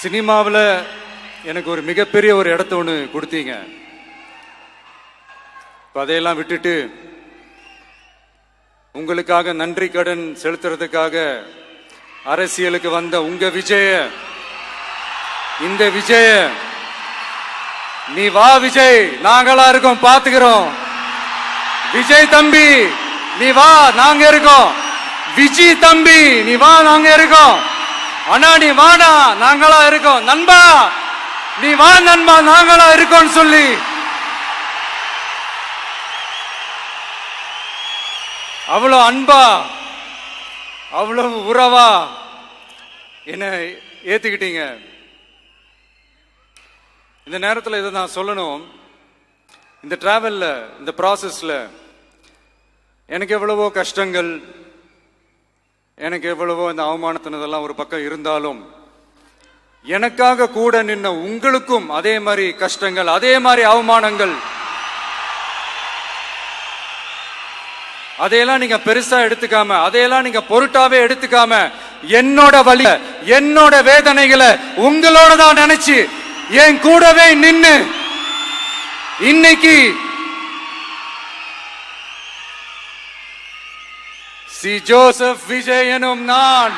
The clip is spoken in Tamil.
சினிமாவில் எனக்கு ஒரு மிகப்பெரிய ஒரு இடத்த ஒன்று கொடுத்தீங்க. அதையெல்லாம் விட்டுட்டு உங்களுக்காக நன்றி கடன் செலுத்துறதுக்காக அரசியலுக்கு வந்த உங்க விஜய, இந்த விஜய, நீ வா விஜய், நாங்களா இருக்கோம், பாத்துக்கிறோம். விஜய் தம்பி நீ வா, நாங்க இருக்கோம். விஜய் தம்பி நீ வா, நாங்க இருக்கோம். அண்ணா நீ வாடா, நாங்களா இருக்கோம். நண்பா நீ வா நண்பா, நாங்களா இருக்கோம் சொல்லி அவ்வளவு அன்பா, அவ்வளவு உறவா என்ன ஏத்துக்கிட்டீங்க. இந்த நேரத்தில் இதை நான் சொல்லணும். இந்த டிராவல்ல, இந்த ப்ராசஸ்ல எனக்கு எவ்வளவோ கஷ்டங்கள், எனக்கு எவ்வளவோ இந்த அவமானத்தினதெல்லாம் ஒரு பக்கம் இருந்தாலும், எனக்காக கூட நின்ன உங்களுக்கும் அதே மாதிரி கஷ்டங்கள், அதே மாதிரி அவமானங்கள், அதையெல்லாம் நீங்க பெருசா எடுத்துக்காம, அதையெல்லாம் நீங்க பொருட்டாவே எடுத்துக்காம, என்னோட வலி, என்னோட வேதனைகளை உங்களோட தான் நினைச்சு என் கூடவே நின்னு இன்னைக்கு சி ஜோசப் விஜய் எனும் நான்